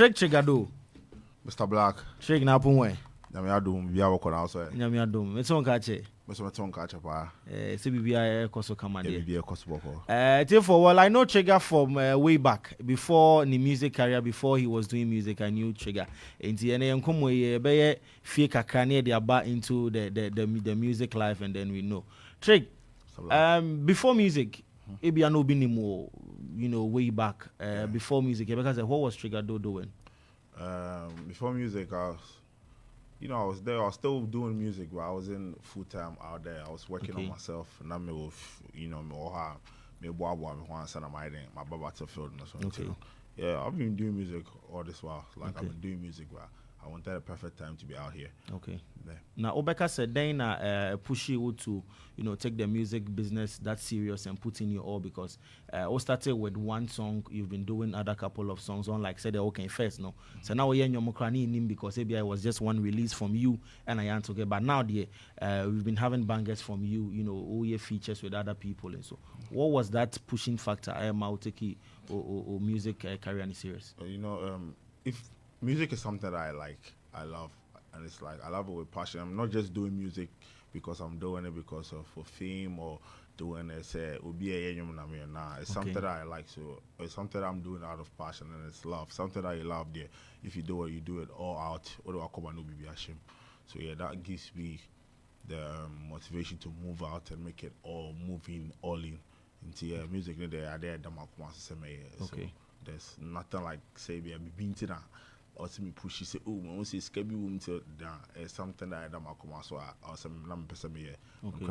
Trig Trigado. Mr. Black. Trig na punwe. Nyame adum bia woko na so. Nyame adum. Me son ka che. Me so meton ka che pa. Se bibia e koso kama de. Bibia koso boko. Therefore, well, I know Triga from way back before the music career, before he was doing music. I knew Triga. Inti ene yankomo ye be fie kakra na de aba into the music life, and then we know Trig. Before music, maybe I know binimo, way back. Before music, because what was Triga doing? Before music, I was there. I was still doing music, but I was in full time out there. I was working on myself, and I'm with, me my baba to field and so. Okay. Yeah, I've been doing music all this while. I've been doing music, but I wanted a perfect time to be out here. Okay. Yeah. Now, Obeka said, then push you to, take the music business that serious and put in your all, because we started with one song. You've been doing other couple of songs on, like said, okay, first, no. So now we're in your mokrani in him because ABI was just one release from you and I am to get. But now, we've been having bangers from you, all your features with other people and so. What was that pushing factor? I am out or music career in serious. If music is something that I like, I love, and it's like I love it with passion. I'm not just doing music because I'm doing it because of for fame or doing it. It's something that I like, so it's something that I'm doing out of passion, and it's love. Something that you love there. If you do it, you do it all out. So yeah, that gives me the motivation to move out and make it all moving all in into music. Okay. So there's nothing like say be being to that. Or to me push, say, oh, when we say skebby woman to down, it's something that I don't so I some number person here. Okay.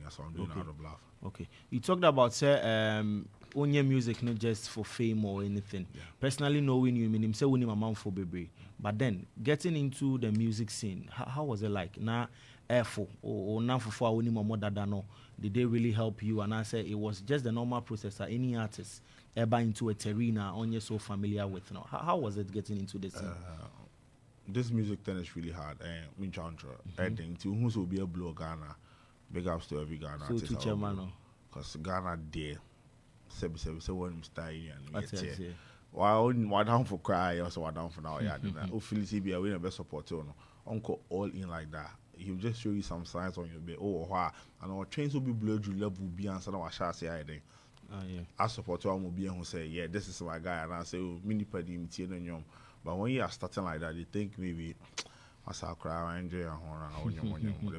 So I'm doing out of love. Okay. You talked about say on your music not just for fame or anything. Yeah. Personally knowing you, mean him say when him a man for baby. But then getting into the music scene, how was it like? Now airful or now for when him a mother no, did they really help you? And I say it was just the normal process that any artist ever into a terrain on you're so familiar with now. How was it getting into this scene? This music thing is really hard. I think to who will be a blow Ghana. Big ups to every Ghana artist. Because Ghana there. Say one style and why down for cry also why down for now. Yeah, hopefully CBA win a best support Uncle all in like that. He'll just show you some signs on your bed. Oh wow, and our trains will be blurred, you level be answered our shall say I think. I support one will be who say, yeah, this is my guy, and I say, oh, mini paddy, but when you are starting like that, you think maybe I saw cry and enjoy a horn, or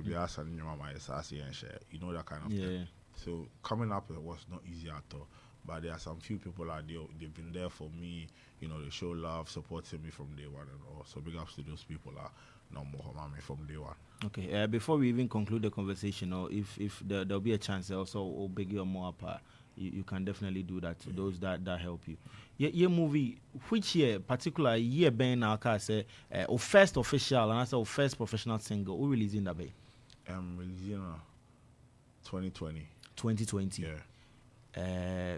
be asked and your mama is sassy and share, that kind of thing. So coming up, it was not easy at all. But there are some few people out there, they've been there for me, they show love, supporting me from day one and all. So big ups to those people are no more from day one. Okay, before we even conclude the conversation, or if there'll be a chance also, or big or more apart. You can definitely do that to those that help you. Your movie, which year, particular year, Ben Alka say, or first official and I say first professional single, who releasing that bay? Releasing 2020. 2020. Yeah.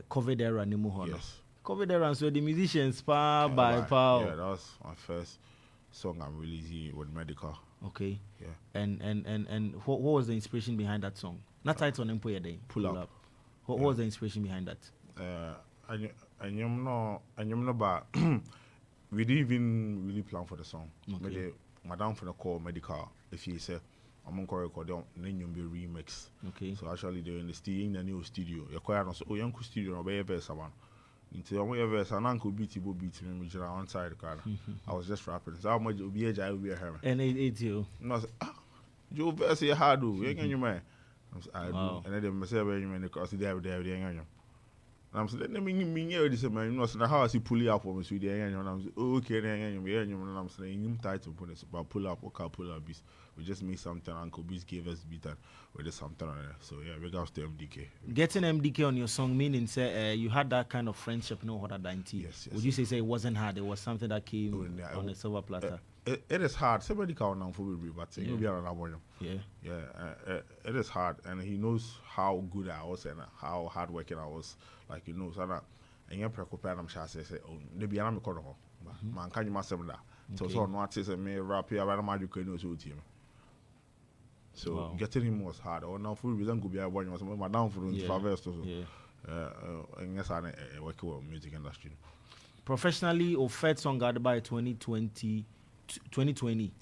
COVID era, Nimu. Yes. COVID era, so the musicians power by power. Yeah, that was my first song I'm releasing with Medical. Okay. Yeah. And what was the inspiration behind that song? Not title and Pull Up. What was the inspiration behind that? I know about we didn't even really plan for the song. Okay. Madam for the call Medical, if he said I'm on record on be remix. Okay. So actually they're in the new studio. You're quite honest. Oh, young studio no be verse one. Until I'm way verse and uncle beat me on side the car. I was just rapping. So how much will be a will be a hammer. And it you. No, Joe verse you hard do. You can you man. I do, and then myself when the cross there and I'm saying, let me this man, how I see pull up for me, so and I'm okay, and I'm saying, you title put this about pull up, beast. We just made something, Uncle Beast gave us beat and we did something on it. So yeah, we got to MDK. Getting MDK on your song meaning say you had that kind of friendship, other than T. Yes. Would you say it wasn't hard? It was something that came on a silver platter. It is hard. Somebody can't know for me, but you'll be around one. Yeah. It is hard, and he knows how good I was and how hardworking I was. Like so that and you're preoccupied. I'm sure say, oh, maybe I'm a corner. Man, can you myself that? So no artist and me rap here. I'm not doing so team. So getting him was hard. Or now for reason could be a one. My down for the first. And yes, I work with music industry. professionally or first song got by 2020.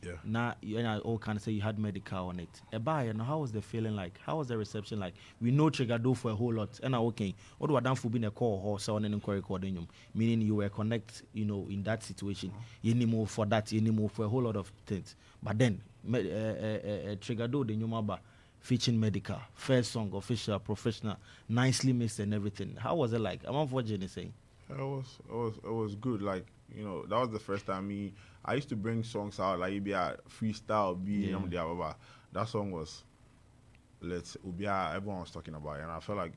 Yeah. Now, I all can say you had medical on it. And how was the feeling like? How was the reception like? We know Triga do for a whole lot. And okay, what do I done for being a call or sound and recording you? Meaning you were connect, in that situation. You need more for that, you need more for a whole lot of things. But then Triga do the new featuring medical, first song, official, professional, nicely mixed and everything. How was it like? I'm unfortunately saying. It was good. Like, that was the first time I used to bring songs out like it be a freestyle that song was everyone was talking about it, and I felt like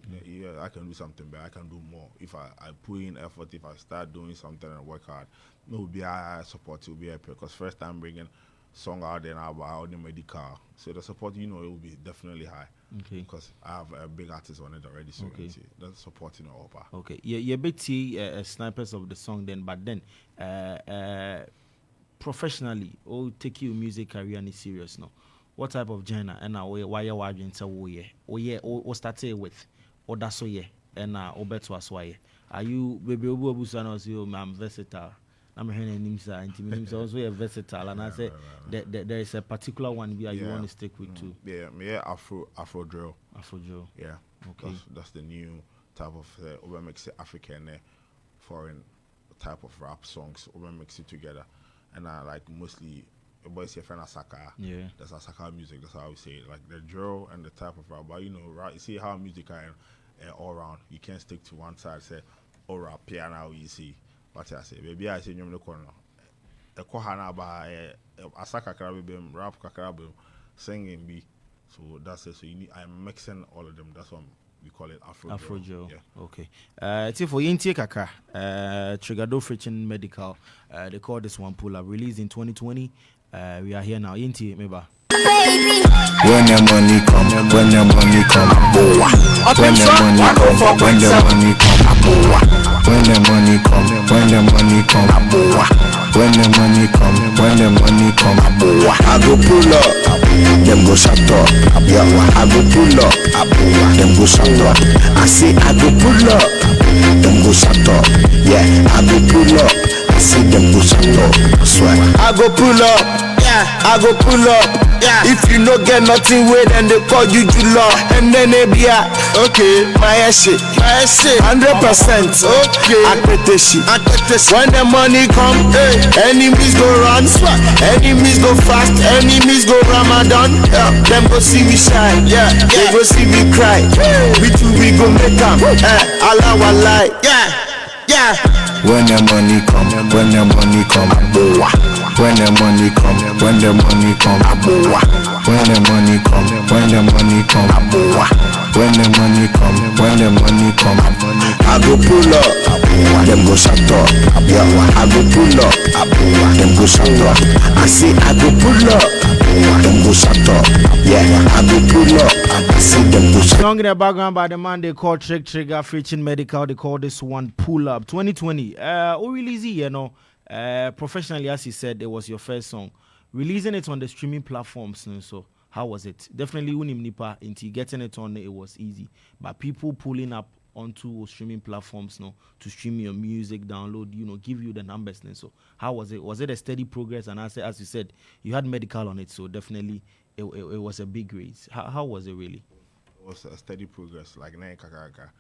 I can do something better, I can do more if I put in effort, if I start doing something and work hard. It will be I support, it will be epic because first time bringing song out there now about the medical, so the support it will be definitely high. Okay. Because I have a big artist on it already, so that's supporting all part. Okay. Yeah, bit snipers of the song then, but then professionally, take your music career any serious now. What type of genre and why you watching or started with or that's so and better as why are you baby I'm versatile. I'm hearing names also versatile, and I say there is a particular one where you want to stick with too. Yeah, Afro drill. Yeah, okay. That's the new type of over mix African foreign type of rap songs over mix it together, and I like mostly boys say friend Asaka. Yeah, that's Asaka music. That's how we say it. Like the drill and the type of rap. But right? You see how music are all around. You can't stick to one side. Say or rap piano. You see. What I say, baby, I say you no corner. The kohana ba Asaka karabim, rap kakarabim, singing be. So that's it. So I'm mixing all of them. That's what we call it Afro Joe. Yeah. Okay. It's for Yinti Kaka. Triga do friction medical. They call this one pull up. Released in 2020. We are here now. Yinti meba. When the money come, when the money come, when the money come, when the money come, when the money come, when the money come, when the money come, when the money come, I go pull up, them go shut up. Yeah, I go pull up, them go shut up. I say I go pull up, them go shut up. Yeah, I go pull up, I say them go shut up. Swear, I go pull up. I go pull up. Yeah. If you no get nothing with, then they call you Jula. And then they be okay, my shit, 100%. Okay, I quit this shit. When the money come, enemies go run, enemies go fast, enemies go Ramadan. Them go see we shine, they go see we cry. We two we go make them. Allah walai, yeah. When the money come, when the money come, when the money come, when the money come, when the money come, when the money come, when the money come, when the money come, I go pull up, them go shut up. Yeah, I go pull up, them go shut up. I say I go pull up, them go shut up. Yeah, I go pull up, I say them go shut up. Song in the background by the man they call Triga Friction Medical. They call this one Pull Up 2020. Release professionally, as he said, it was your first song. Releasing it on the streaming platforms, so how was it? Definitely unim nipa into getting it on it was easy. But people pulling up onto streaming platforms to stream your music, download, give you the numbers. So how was it? Was it a steady progress? And as you said, you had medical on it, so definitely it was a big raise. How was it really? It was a steady progress, like Kakaka.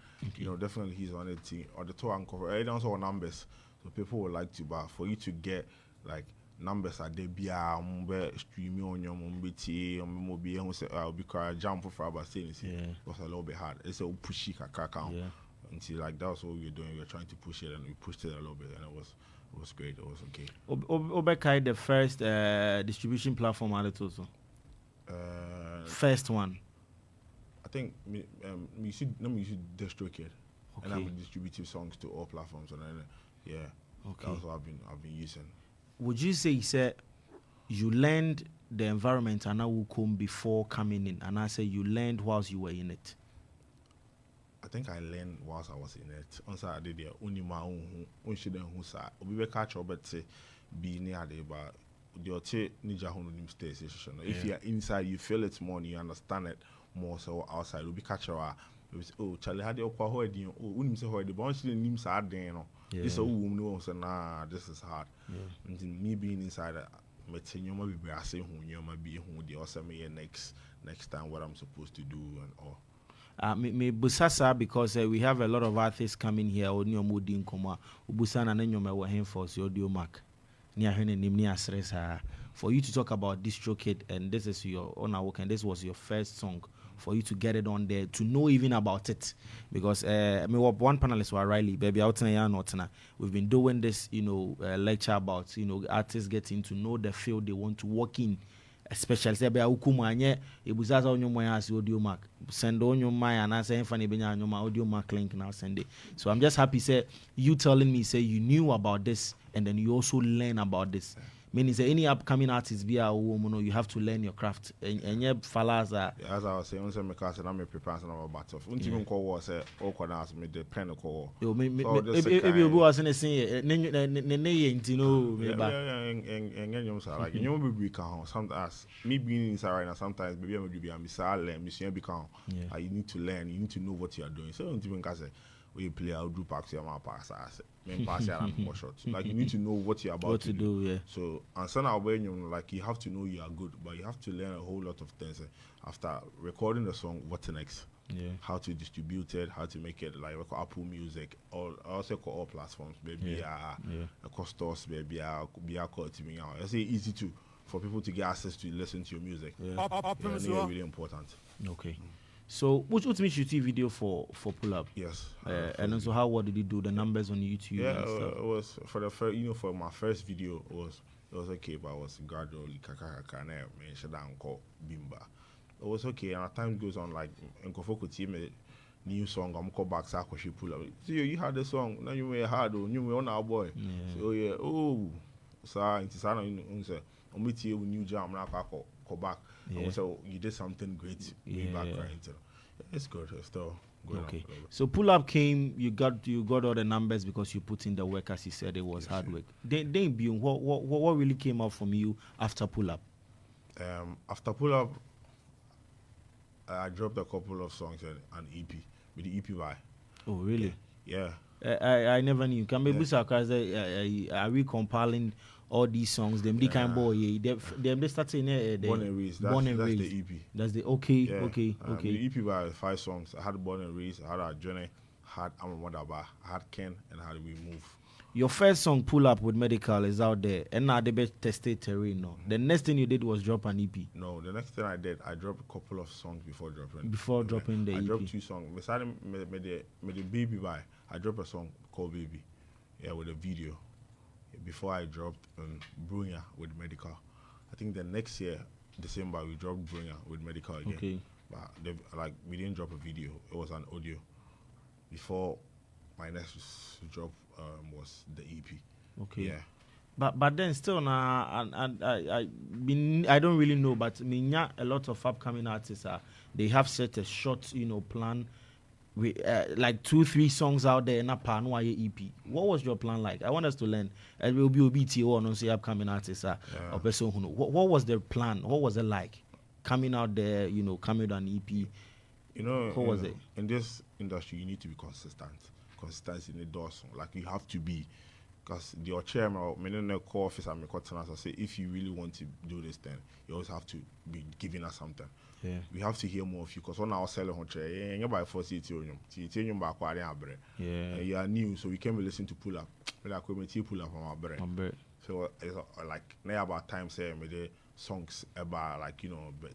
Definitely he's on it. Or the two uncover. I don't know numbers. So people would like to, but for you to get like numbers at the streaming on your mobile, I'll be jump for about saying it was a little bit hard. It's a pushy kakaka. Until like that's what we were doing. We were trying to push it, and we pushed it a little bit, and it was great. It was okay. Obekai, the first distribution platform at it also. First one. I think you should DistroKid, and I'm distributing songs to all platforms, and then okay. That's what I've been using. Would you say you learned the environment and now will come before coming in, and I say you learned whilst you were in it? I think I learned whilst I was in it. Once I did only my own we catch up but be near the but the station. If you're inside, you feel it more, and you understand it more. So outside, will be catch up. Charlie had the upper hood, say hood, the bunch of names are there, This a woman who say, nah, this is hard. And me being inside, me tell you, maybe I say who you might be who the also me next time what I'm supposed to do and all. Me busasa because we have a lot of artists coming here. Only omudi nkoma. Ubusana na nyoma wa henforce audio mark. Ni ahene nimni asresa. For you to talk about DistroKid and this is your own work and this was your first song. For you to get it on there, to know even about it, because one panelist was Riley, baby, out na we've been doing this, lecture about artists getting to know the field they want to work in, especially say be ukumanye ebuzaza onyomo as audio mark send onyomo and I say funny benya onyomo audio mark link now send it. So I'm just happy say you telling me say you knew about this and then you also learn about this. Meaning, say any upcoming artist be a woman, you have to learn your craft. And yeah, fellas are. As I was saying, because I'm preparing some battle. Even call was all can ask me the pen call. Maybe was in a scene. And you will be calm. Sometimes me being inside right now, sometimes maybe I'm be silent. Mission be calm. You need to learn. You need to know what you are doing. So even because when you play, I'll do packs. I'm pass. Pass more shots. Like you need to know what you're about to do. Yeah. So and some are when you like you have to know you are good, but you have to learn a whole lot of things after recording the song. What's next? Yeah. How to distribute it, how to make it like Apple Music, also call all platforms. Maybe across stores, maybe be a call to me out. I say easy to for people to get access to listen to your music. Really important. Okay. So, which shoot video for Pull Up? Yes. And also, what did you do? The numbers on YouTube? Yeah, it was for the first, for my first video, it was okay, but I was gradually bimba. It was okay, and as time goes on, like Nkofoko team a new song, I'm called back Sakwashi Pull Up. See, you had the song, now you may hard, you may on our boy. So it's say, I'm with you new jam, now call back. So you did something great. Back right into it's good. It's still good. Okay. So Pull Up came. You got all the numbers because you put in the work, as you said. It was hard work. Then what really came out from you after Pull Up? After Pull Up, I dropped a couple of songs and an EP with the EP by. Oh really? Yeah. I never knew. Can maybe are we compiling all these songs? Them the kind boy. They started in Born and Raised. That's the EP. That's the okay. The EP by 5 songs. I had Born and Raised. I had Our Journey. I had I'm a Motherba. I had Ken and How Do We Move. Your first song Pull Up with Medical is out there, and now they be tested terrain. No, the next thing you did was drop an EP. No, the next thing I did, I dropped a couple of songs before dropping. Dropping the EP. I dropped 2 songs. Besides the Baby by, I dropped a song called Baby, with a video. Before I dropped Brunya with Medical. I think the next year, December, we dropped Brunya with Medical again. Okay. But we didn't drop a video. It was an audio. Before my next drop was the EP. Okay. Yeah. But then still now, I don't really know, but a lot of upcoming artists they have set a short plan. We like 2-3 songs out there in a pan EP. What was your plan like? I want us to learn. It will be BTO or not say upcoming artists or person who know. What was their plan? What was it like coming out there? Coming with an EP. What was it? In this industry, you need to be consistent. Consistency in the doors. Like you have to be, because your chairman or the core office and I say if you really want to do this, then you always have to be giving us something. Yeah. We have to hear more of you because when I was selling on chair, you buy for you back you are new, so we came to listen to Pull Up. Like we Pull Up on our bread. So it's like now about time saying me the songs about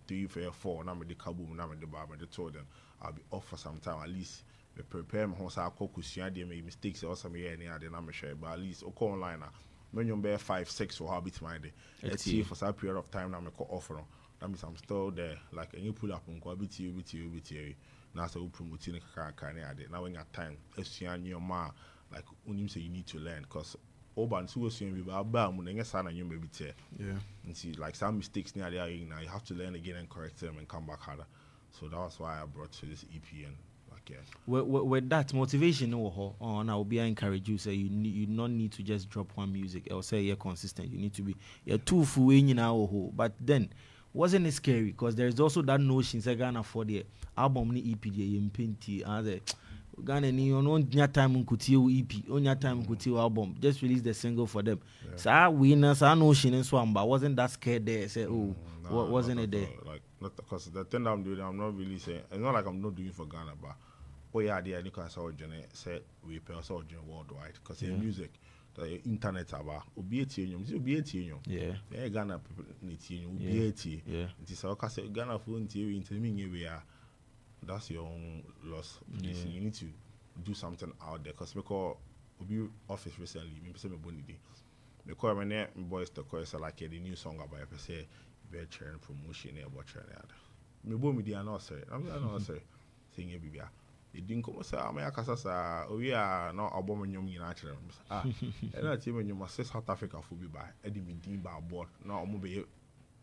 3, 4, now me the kaboom, now me the bar, me the told them I'll be off for some time at least. Me prepare my house. I cook they make mistakes or some here and there. Then share, but at least okay online now. When you bear 5, 6 or habits mind. Let's see for some period of time now me offer. That means I'm still there. Like and you pull up on bit you. Now so promoting now when you have time, let's your ma like when you say you need to learn because Oban so soon we about when son and you maybe tear. Yeah. And see like some mistakes near there now you have to learn again and correct them and come back harder. So that was why I brought to this EP and with that motivation I will be encourage you say you not need to just drop one music or say you're consistent. You need to be too full in now. But then wasn't it scary because there's also that notion say Ghana for the album ni EP the impinti and Ghana ni on time nkutie EP, on time nkutie album. Just release the single for them. So we na so no shinin swamba. Wasn't that scared there? Say what wasn't it there? Like not because the thing that I'm doing, I'm not really saying. It's not like I'm not doing for Ghana, but the you can say we pay us worldwide because in music. The internet about yeah Ghana people yeah it is our say Ghana phone we are that's your own loss. You need to do something out there because we office recently me say me boni day because my boys to call like the new song about say be chair promotion about chair me bo me dey not say I'm not say saying bibia it didn't come say America we are not album nyom nyina kire and na team nyom say South Africa for be by Eddie Medin by board now omo be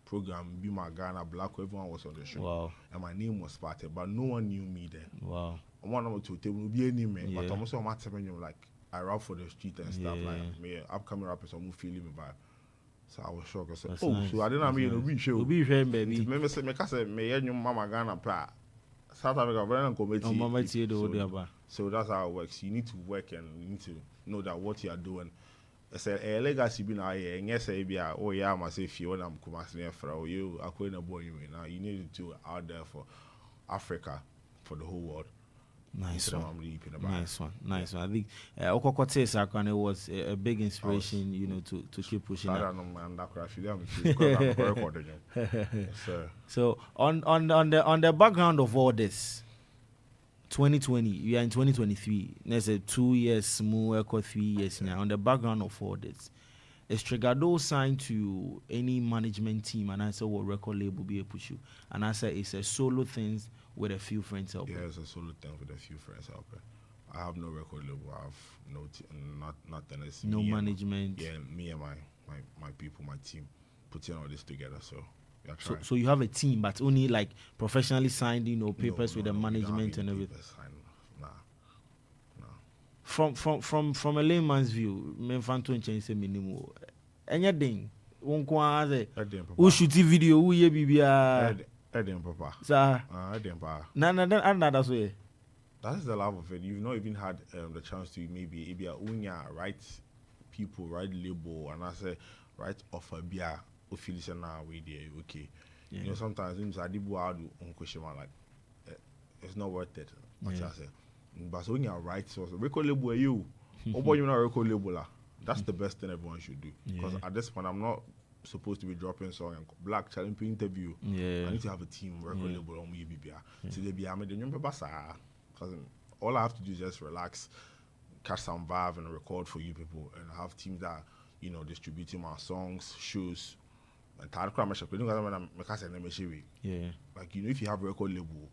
program be my Ghana Black everyone was on the show. Wow. And my name was spotted but no one knew me then. Wow. I'm one number 2 table be any man but I'm also my telling like I rap for the street and stuff like me upcoming rappers I'm feeling me vibe. So I was shocked. I said, nice. So I didn't mean to be show. Be here, baby. Remember say me say me your mama Ghana pa South Africa very committee. So that's how it works. You need to work and you need to know that what you are doing. I said a legacy be now here. And yes, I be oh yeah, I must say if you want to come as near for you, I couldn't boy you now. You need to out there for Africa, for the whole world. Nice one. Nice one. I think Okokote Sakane was a big inspiration, you know, to keep pushing. I don't know, man. That crash. So on the background of all this, 2020, we are in 2023. There's a 2 years, more 3 years now. On the background of all this, is Triga signed to any management team? And I said, what record label be a push you? And I said, it's a solo thing with a few friends helping. Yeah, it's a solo thing with a few friends helping. I have no record label. I have nothing. It's no management. Me and my people, my team, putting all this together. So. So you have a team, but only like professionally signed, you know, papers with the management and everything. No. From a layman's view, men fan to change say minimum. Anything, who shoot video, who ye bibia. Edin papa. Sir. Edin papa. No, that's way. That's the love of it. You've not even had the chance to maybe unya right people, right label, and I say right offer beer. Affiliation now we there, okay. Yeah. You know, sometimes I did question like it's not worth it. What I say. But so when you're right, so record label you. Oh boy, you're not record label. That's the best thing everyone should do. Because at this point I'm not supposed to be dropping song and black challenge interview. I need to have a team record label on me BBA. So they be I made the number because all I have to do is just relax, catch some vibe and record for you people and have teams that, you know, distributing my songs, shows. And like you know, if you have a record label,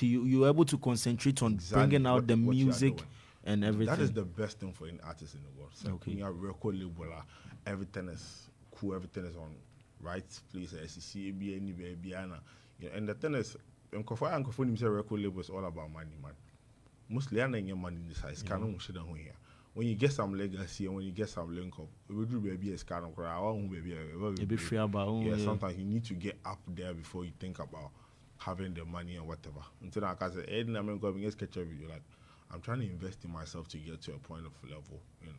you're able to concentrate on bringing out the music and everything. That is the best thing for any artist in the world. So okay. When you have a record label, everything is cool, everything is on right place, SEC, and the thing is, when you say record label, it's all about money, man. Mostly, I don't get money in this size. Here. When you get some legacy and when you get some link up, we do baby a scan of sometimes you need to get up there before you think about having the money and whatever. Until I can say, I'm going to sketch a video. Like, I'm trying to invest in myself to get to a point of level in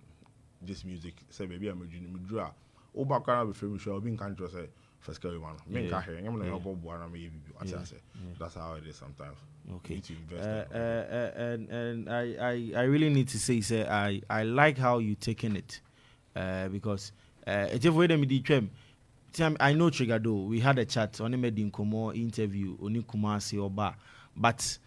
this music. Say, baby, I'm a junior. Oh, back around before we show, I've been country say, first carry one. I'm not that's how it is sometimes. Okay. You need to invest and I really need to say, I like how you taking it, because it's a way that I know Triga though. We had a chat on the Komo interview on Kumasi Oba, but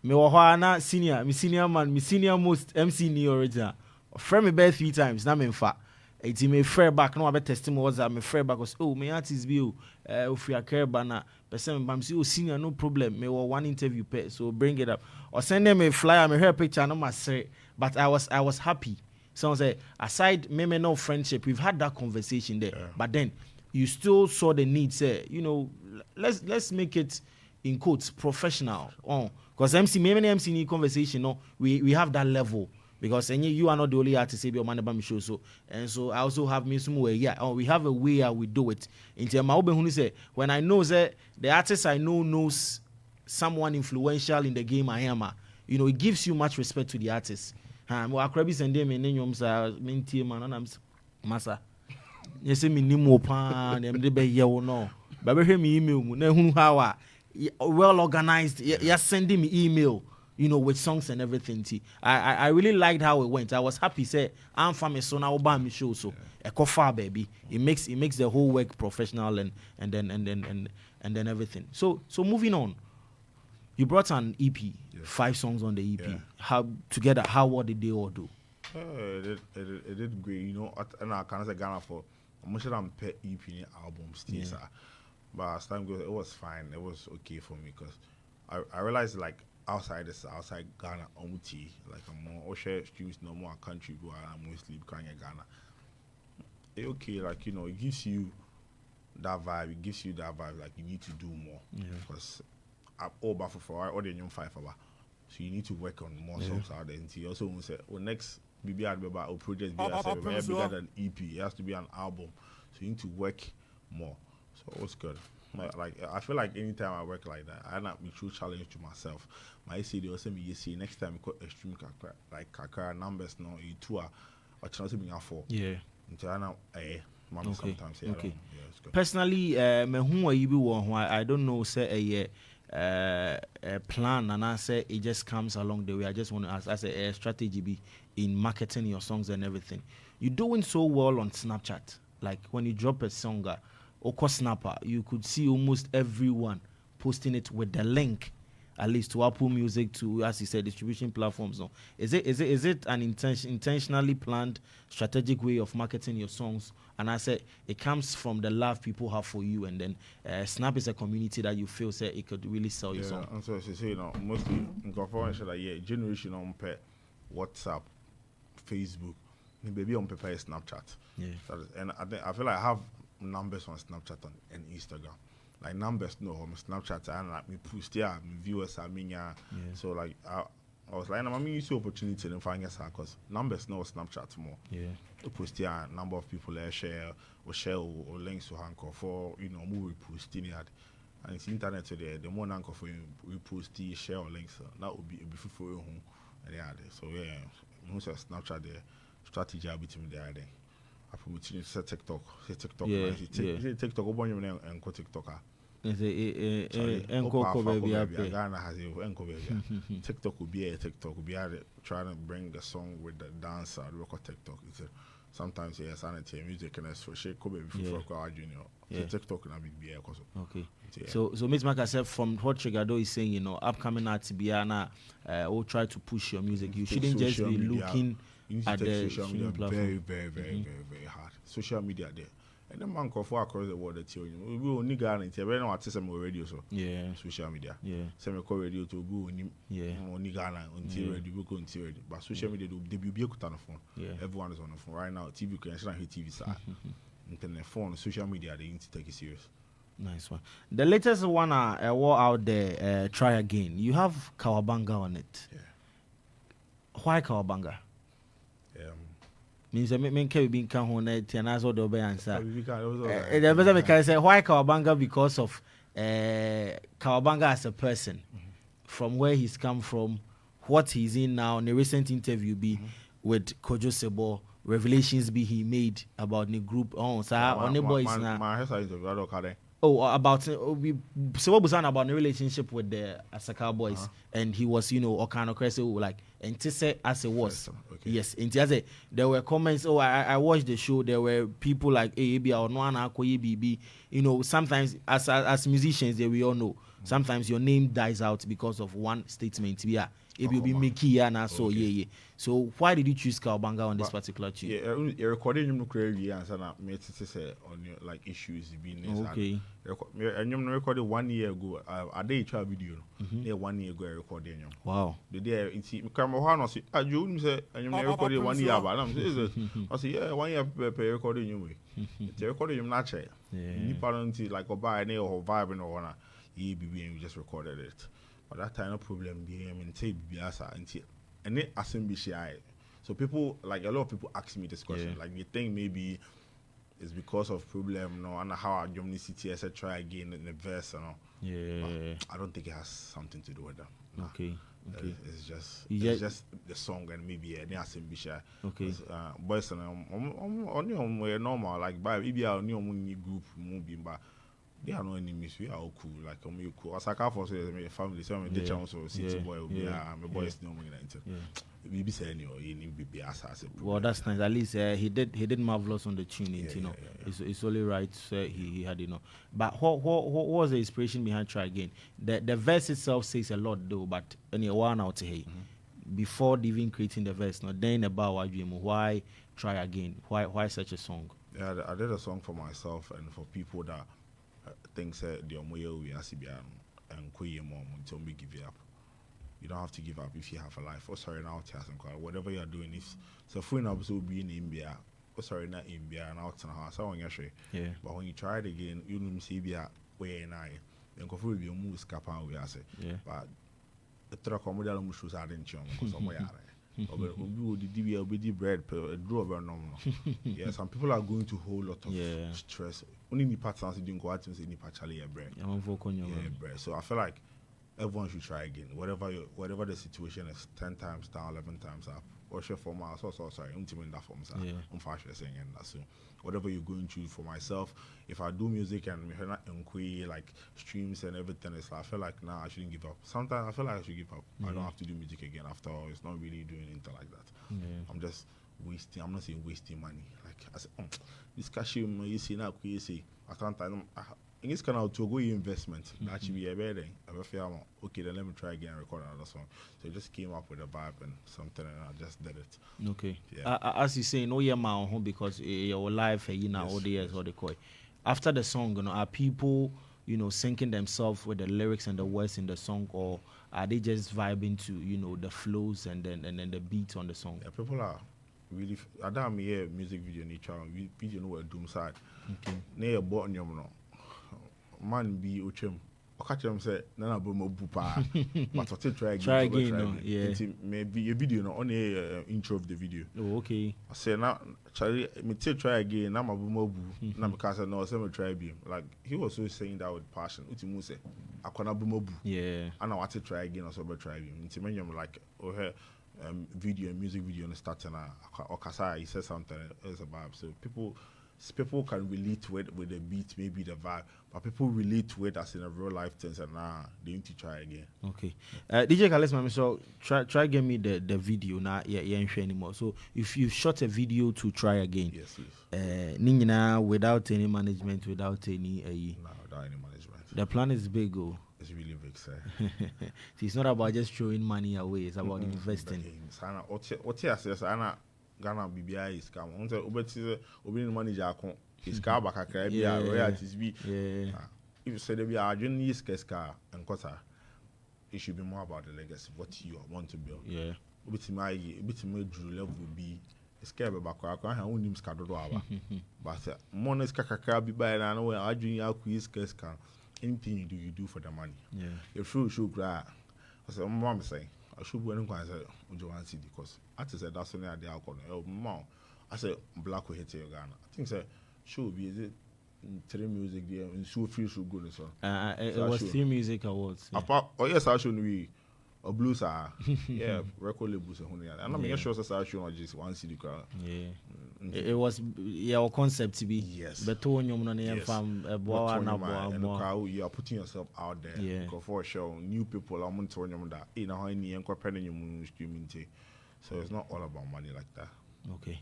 me wahana senior, me senior most MC ni original. Friend me bear 3 times. Na me fa. It's me fair back. No, I bet testimony was that me fair back was me artist view. If we are care banner, person bam see senior no problem. Me one interview pay, so bring it up or send them a flyer. Me her picture. No must say, but I was happy. Someone say aside me no friendship, we've had that conversation there, but then you still saw the need. Say let's make it in quotes professional. Because MC need conversation. No, we have that level. Because you are not the only artist say man about me show so and so I also have me some way we have a way how we do it. Into my open say when I know that the artist I know knows someone influential in the game I am you know, it gives you much respect to the artist. Well, Akrabi sende me nenyom sa mintie man na masa. Yes, me ni mo pa dem de be ye wo no. Ba be hwe me email mu na hu how well organized. You're sending me email, you know, with songs and everything. I really liked how it went. I was happy. Say I'm from so now buy me show so a coffee baby. It makes the whole work professional and then everything. So moving on. You brought an EP, 5 songs on the EP. Yeah. How what did they all do? It did great, you know. And I can't say Ghana for I'm sure I'm pet EP albums still, but as time goes, it was fine. It was okay for me because I realized like outside Ghana, like I'm more share streams no more country, but I'm mostly becoming Ghana. It okay, like you know, it gives you that vibe. Like you need to do more because I'm all back for all the young 5 hour. So you need to work on more songs out there. And he also say, next BB or project bigger than EP. It has to be an album. So you need to work more. So it was good. Like I feel like anytime I work like that, I not be true challenge to myself. My say they also me you next time you got extreme kakra numbers no you two are or chance being 4. Yeah. Sometimes okay. Personally, me who you be one I don't know say a plan and I say it just comes along the way. I just want to ask as a strategy be in marketing your songs and everything. You're doing so well on Snapchat. Like when you drop a song or Snapper, you could see almost everyone posting it with the link, at least to Apple Music, to, as you said, distribution platforms. No, is it an intentionally planned strategic way of marketing your songs? And I said it comes from the love people have for you, and then Snap is a community that you feel say it could really sell your song. And so you know, mostly in generation on WhatsApp, Facebook, maybe on paper Snapchat. Yeah. And I feel like I have numbers on Snapchat and Instagram. Like numbers no on Snapchat and like me post my viewers so like I was like I'm use the opportunity to find us because numbers no Snapchat more. Yeah. Post a number of people share or links to Anchor for you know more reposting it. And it's internet today, the more Anchor for you repost share or links that would be for you home. So yeah, most of Snapchat the strategy between there then. I promote you to TikTok. TikTok. TikTok. Open your name and go TikToker. Ghana has a TikTok will be a TikTok. Will be trying to bring the song with the dancer. Record TikTok. It's sometimes sanity music and so she could be before junior. So TikTok and be a okay. So Miss Mark said from what Triga is saying, you know, upcoming artists will try to push your music. You shouldn't just be looking. You need to take social media very hard. Social media there. And the man for across the world that tell you we only Ghana it's very not some radio so social media. Some call radio to go only Ghana until radio we go until radio. But social media they be able to on the phone. Everyone is on the phone. Right now TV can hit TV side. Internet phone, social media they need to take it serious. Nice one. The latest one war out there, Try Again. You have Kawabanga on it. Yeah. Why Kawabanga? Means I mean can be can hone it and as all the answer. The better can say why Kawabanga because of Kawabanga as a person, from where he's come from, what he's in now. In a recent interview with Kojo Sebo, revelations he made about the group on the boys now. About we so was about the relationship with the Asaka boys, and he was kind of crazy like and to say as it was. Yes, and there were comments. I watched the show. There were people like AAB or Noana BB. Sometimes as musicians, we all know sometimes your name dies out because of one statement. Yeah. It will be Mickey and so So why did you choose Kawabanga on this particular tune? Yeah, recording you clearly answer that made it say on your like issues being okay. And you recorded 1 year ago. I did try video. Yeah, 1 year ago I recorded you. Wow. The day it's camera one say you say and you recorded 1 year but I say yeah 1 year per recording you way. The recording you natural. You parent like or buy any or vibing or one EBB and we just recorded it. But that time no problem be say biasa and it assembly shy. So people like a lot of people ask me this question. Like they think maybe it's because of problem and how our Germany city etc. Try again in the verse but I don't think it has something to do with that. Okay. Okay. It's just the song and maybe any assembly. Okay. Boys and only normal like by maybe our new group movie, but they are no enemies. We are all cool. Like you cool. As I can't force my family, so I'm the chance of city boy. My boys no more maybe say any baby as well, that's nice. At least he did marvelous on the tuning. It's only right. He had But what was the inspiration behind Try Again? The verse itself says a lot though. But one out here before even creating the verse, not then about why Try Again? Why such a song? Yeah, I did a song for myself and for people that think that the omoye we asibian and koye mom until we give it up. You don't have to give up if you have a life. Oh, sorry, now whatever you're doing, if so, for also being in India, oh, sorry, not India, and out in the house, I want to yeah. But when you try it again, you know, see, way and I, then go for you move scapa, we are say, but the truck on model mushrooms are in chum, because I'm the bread, draw over normal. Yeah, some people are going to whole lot of stress. Only the parts are doing go out and say, Nipachali, bread. Bread. So I feel like everyone should try again. Whatever the situation is, 10 times down, 11 times up. Or share for my sorry, intimate that form, sir. I'm fashion saying that. So whatever you're going through for myself, if I do music and we not inquiry like streams and everything, it's like, I feel like now I shouldn't give up. Sometimes I feel like I should give up. I don't have to do music again after all. It's not really doing anything like that. I'm just wasting. I'm not saying wasting money. Like I said, this cash you see now, you see, I can't. In this kind of to go investment, that should be a better. I feel okay. Then let me try again and record another song. So I just came up with a vibe and something, and I just did it. Okay. Yeah. As you say, no year man home because your life, all the years, all the koi. After the song, are people, syncing themselves with the lyrics and the words in the song, or are they just vibing to, the flows and then the beats on the song? Yeah, people are really. I don't hear music video nature. Video know what doom side. Okay. Near button no. Man be uchem. I catch them say nana bomo bupa. But I try again. Yeah. Maybe a video no only intro of the video. Oh, okay. I say now Charlie me try again. Now my bomo bu. Now because I know say me try again. Like he was always saying that with passion. Utimu say I can't bomo bu. Yeah. And I want to try again. Also be try again. Until when I'm like music video and starting or Kasa he said something else about so people can relate with the beat, maybe the vibe, but people relate with us in a real life things and they need to try again. Okay. DJ Kales, mami, so try give me the video now. Yeah, anymore. So if you shot a video to Try Again, yes. Ningina without any management, without any without any management. The plan is big, It's really big, sir. It's not about just throwing money away. It's about investing. Ghana BBI is come. On the Obeti manager account is car back a crab. Yeah, royalties be. If you say they be a journey car and Kota, it should be more about the legacy, what you want to build. Yeah. Obeti my drew level will be a scare back. I can't have him scattered. But Monas Kakaka be by and away. I dream out quiz car. Anything you do for the money. Yeah. If you should cry, I said, Mom say. I should go and say, because I said that's only the alcohol. I said, black will hit Ghana. I think say should be is it 3 music there and so free should go so. It was 3 music awards. Yes, I should be a blues record labels and I'm sure I should just one CD crowd. Yeah. It was our concept to be but you are putting yourself out there for sure new people are telling that streaming so it's not all about money like that. Okay.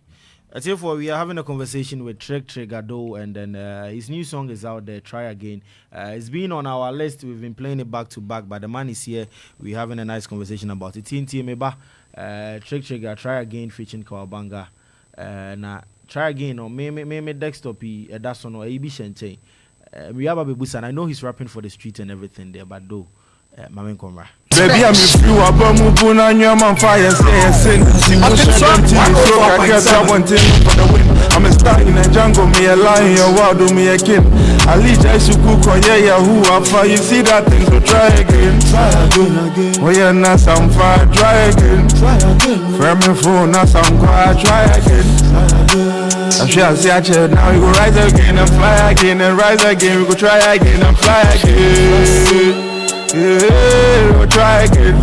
Therefore, we are having a conversation with Triga and then his new song is out there, Try Again. It's been on our list. We've been playing it back to back, but the man is here. We're having a nice conversation about it. Triga, Try Again featuring Kawabanga. Na Try Again or me desktop that's on a Shente. We have a baby and I know he's rapping for the street and everything there, but though Mamen Komra. Baby, I'm if you are Bamu on your man fire, say she was shut so I guess I want it for the win. I'm a star in a jungle, me a lion, your world, do me a king. I lead I should cook on who are fire. You see that thing, so try again. Oh yeah, now some fire, try again. From your phone, now some quiet, try again. I shall see a chair, now we go rise again and fly again and rise again. We go try again and fly again. Yeah, we'll try again.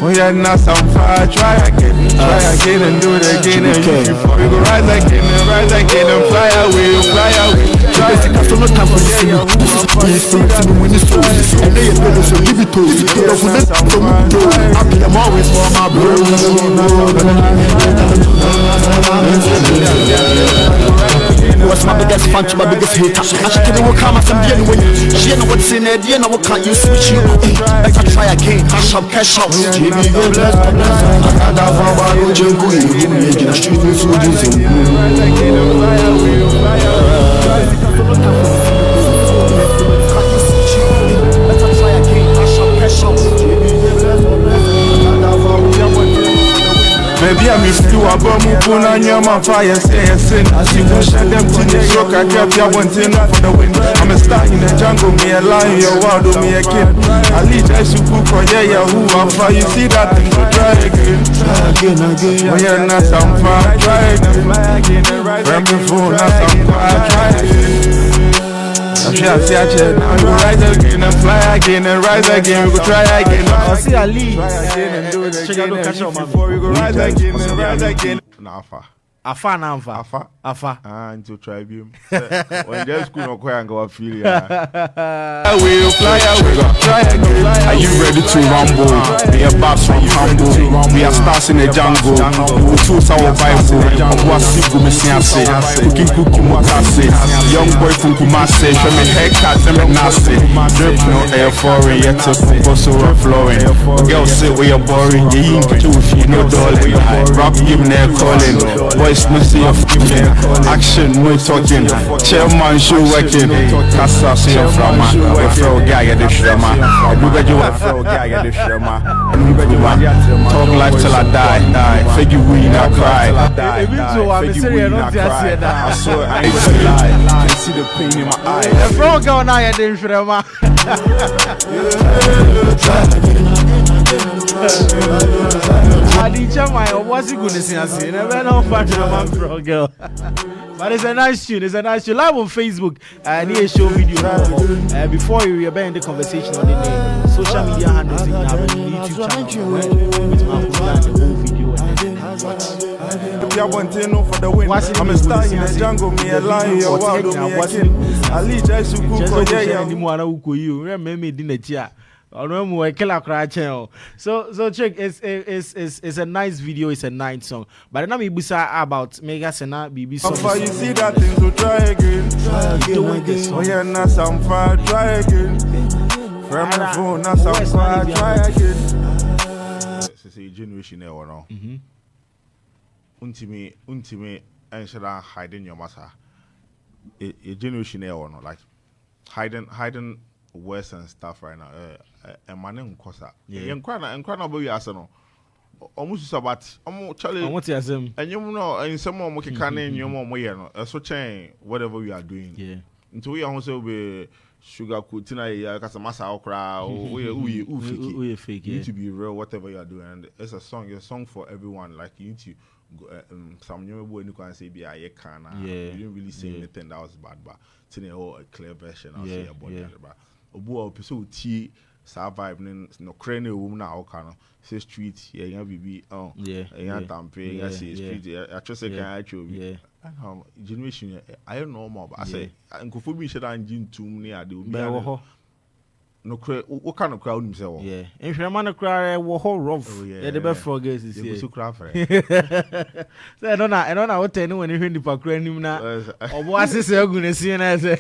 Oh yeah, now some fire, try again and do it again and you before you go rise again and fly away. Try again. Customer come from the city. This is the when it's so. And they are better, so give it to us. I'm always for my bro. What's my biggest fan to my biggest hater? I should tell you what come as I'm dealing with. She know what's in it, you know what can't you switch you. Let's try again, cash up. Jimmy, God bless. I got that one, Jungle, you make it a street with Maybe I'm used to a bomb, put on your man fire, say a sin. As you push at them to the shock, I kept your one thing up for the wind. I'm a star in the jungle, me a lion, your world, me a kid. I lead I should cook for yeah, who I'm for. You see that thing, so try again. Oh, yeah, not some fire, try again. Grab your phone, not some fire, try again. I'm sure now you rise again and fly again and rise again. We go try again. I see Ali. Try again and do it again. Before we go rise again and rise again. Afa. Into tribune. When there's school no quite and go up feel I will fly away. Try again. Are you ready to rumble? Be a boss from humble. We are stars in the jungle. We choose our Bible. What's the good missing? Cooking Mukase. Young boy from Kumase. Show me haircut, let me nasty. Drip no air foreign. Yet to also flowing. Girls say we are boring. You ain't too if you know darling. Rock give me their calling. Boys no see of action, no talking. Chairman show working. Casa see of Rama. We throw guy at the Shrama. Everybody will throw guy at the Shrama. Talk life till I die. Figure we not cry. Figure we not cry. I saw I ain't gonna lie. Can see the pain in my eyes. The frog go now at the Shrema. What's he going to say? Never know frog girl. But it's a nice tune. Live on Facebook. Near show video. Before you end the conversation on the social media handles, you have a YouTube channel with my the whole video. For the win. I'm a star in the jungle, me a lion, your world, me a kid. I lead I should cook for yeah. So check, it's a nice video, it's a nice song. But then I'm about Mega Sena BB song. You see that thing, so try again. Oh yeah, not some fire, try again. From the phone, not some fire, try again. It's a generation there or no. Untimi and should I hiding your matter. A generation there or no, like hiding words and stuff right now. And my name Kosa. Yeah, and crying about your arsenal. Almost about Charlie. What's your sim? And you know, and some more can in your mom way, so chain whatever we are doing. Yeah. Until we also be sugar kutina, because a massa okra, we fake. You need to be real, whatever you are doing. And it's a song for everyone. Like you need to some new boy you can say be a can. You didn't really say anything that was bad, but it's a clear version. I'll say about that. Obu episode T survive no crane woman now can say street yeah bibi yeah tampe yeah say street I just say can actually generation I don't know more but I say nkofo bi sheda engine tum ne ade obi no cray what kind of crowd himself yeah if your man cry wo ho rough yeah the best for guys is here so cry for so I don't know what tell when you hear the pakra nim na obo asese agun si na say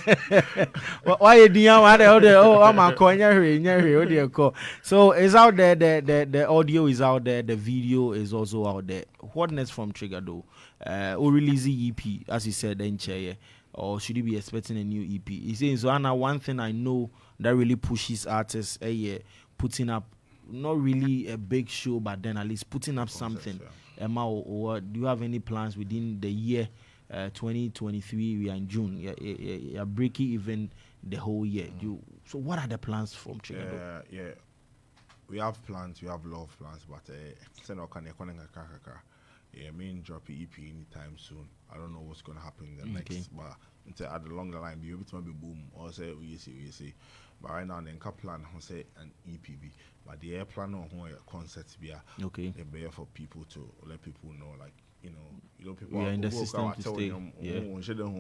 why you dian why I'm a konya hwe o dey call so it's out there the audio is out there the video is also out there. What next from Triga though? Or release the EP as you said then chair or should you be expecting a new EP? He's saying so Anna one thing I know that really pushes artists putting up not really a big show but then at least putting up something. Or do you have any plans within the year 2023? We are in June. You're breaking even the whole year. So what are the plans from Triga? Yeah, we have plans. We have a lot of plans, but yeah, main drop EP anytime soon. I don't know what's gonna happen in the next, but at the longer line be able to be boom or say we see. But right now, then plan who say an EPB. But the air plan on who concerts be okay. A better for people to let people know, like people we are in the system to stay.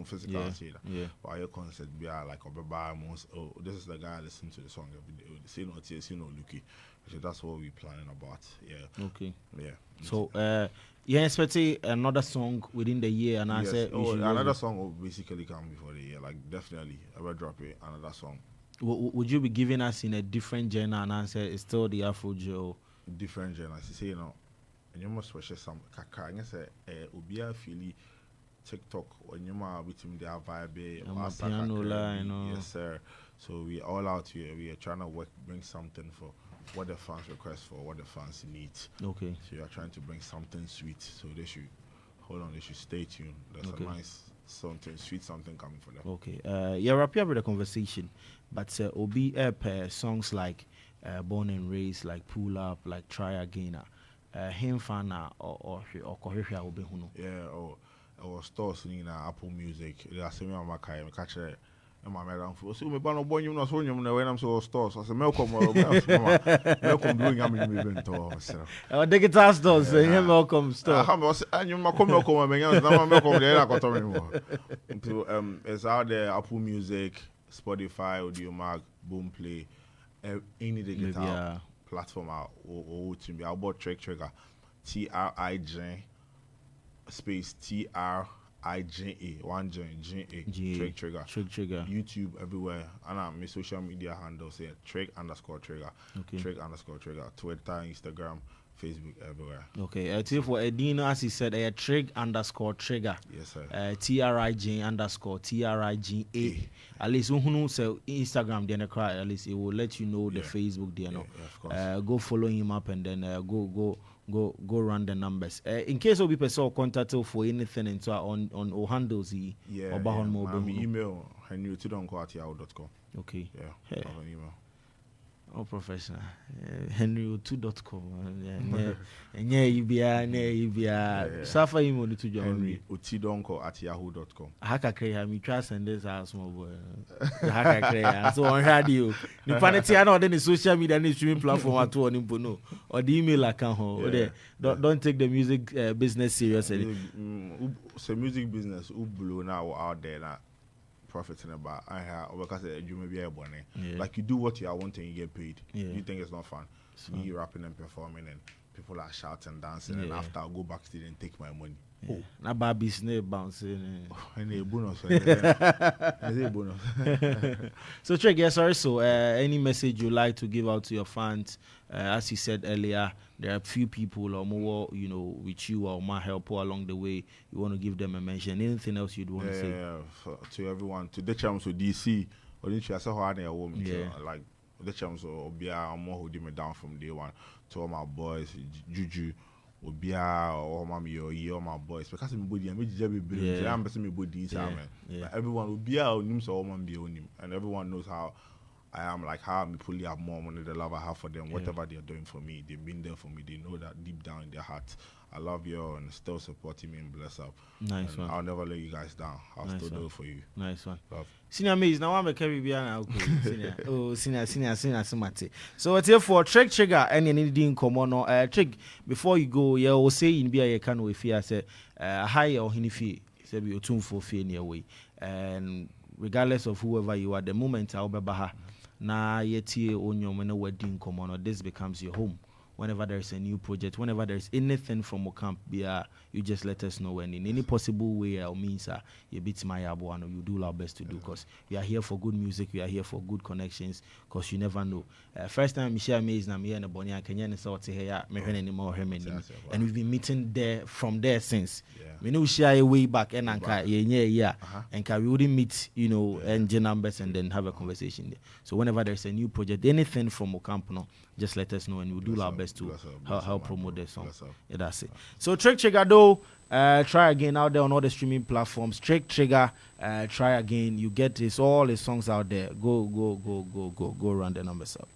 Physical yeah. But your concert be like this is the guy I listen to the song every day. Say no tears, Lucky. So that's what we're planning about. Yeah. Okay. Yeah. So you expecting another song within the year, and I said another song will basically come before the year. Like definitely, I will drop another song. Would you be giving us in a different genre, and I said it's still the Afro Joe? Different genre. I say and you must watch some kaka. I say Ubia Philly TikTok when you ma between the vibe. Piano line. Yes, sir. So we all out here. We are trying to bring something for what the fans request for, what the fans need. Okay. So you are trying to bring something sweet. So they should hold on. They should stay tuned. There's a nice something sweet, something coming for them. Okay. You're up here with the conversation, but Obi songs like Born and Raised, like Pull Up, like Try Again. Him fan or Obi Huno. Yeah. Or stores in Apple Music. They are saying I'm catch it. My madam for so me ban boy you know so when I'm so stores I say welcome doing am in event to digital stores welcome store and you ma come welcome me na welcome there na to me it's out there Apple Music, Spotify, Audiomack, Boomplay, any digital platform or to be about Triga Trij space TRIGA, one Trig Triga. YouTube everywhere. And my social media handles here, Trig_Triga. Okay. Trig_Triga. Twitter, Instagram, Facebook, everywhere. Okay. For Edino, as he said, Trig_Triga. Yes, sir. TRIG_TRIGA. At least who say Instagram, then at least it will let you know the Facebook, there. Of course. Go follow him up and then go run the numbers. In case of people contact for anything into on handles my email henry2.co@yahoo.com. Okay. Yeah. Hey. Have an email. Oh, professional. henry2.com. And you be suffer him on to join henry2.co@yahoo.com. Haka create me trust and this house small boy. Haka create so on radio. The panity I know then the social media and streaming platform at all no or the email account don't take the music business seriously. So music business who blow now out there now. Profiting about because you may be able like you do what you are wanting, you get paid. You think it's not fun? Me rapping and performing and people are shouting, dancing, and after I go backstage and take my money. Na baby snake bouncing. And a bonus. So Trig, sorry. So any message you like to give out to your fans? As you said earlier, there are a few people or more, with you or my help along the way. You want to give them a mention. Anything else you'd want to say? To everyone, to the chums of DC, or I saw how a woman, like the chums or be more holding me down from day one. To all my boys, Juju. Obia or mommy or my boys because my body I'm me body everyone Obia or names or man be on him and everyone knows how I am, like how I'm fully have more money, the love I have for them, whatever they're doing for me, they've been there for me, they know that deep down in their heart. I love you and still supporting me and bless up. Nice one. I'll never let you guys down. I'll still do it for you. Nice one. Love. Senior Maze, now I'm a Caribbean. Senior, Samati. So it's here for Trig Trigger and you need in common. Trig, before you go, you will say in Bia, you can with fear, say, high or hinifi, say, you're tuned for fear in your way. And regardless of whoever you are, the moment I'll be baha, na yeti on your wedding common, or this becomes your home. Whenever there's a new project, whenever there's anything from Ocamp, you just let us know. And in any possible way or means, you beat my abuano, you do our best to do. Because we are here for good music, we are here for good connections. Because you never know. First time Michelle Mays and me and the Bonia Kenyan is out here, and we've been meeting there from there since. We know share way back and and we wouldn't meet, and numbers and then have a conversation there. So whenever there's a new project, anything from Ocamp, just let us know and we'll do our best to help promote the song. Yeah, that's it. So Trig Trigger though, try again out there on all the streaming platforms. Trig Trigger, try again. You get this all the songs out there. Go run the numbers up.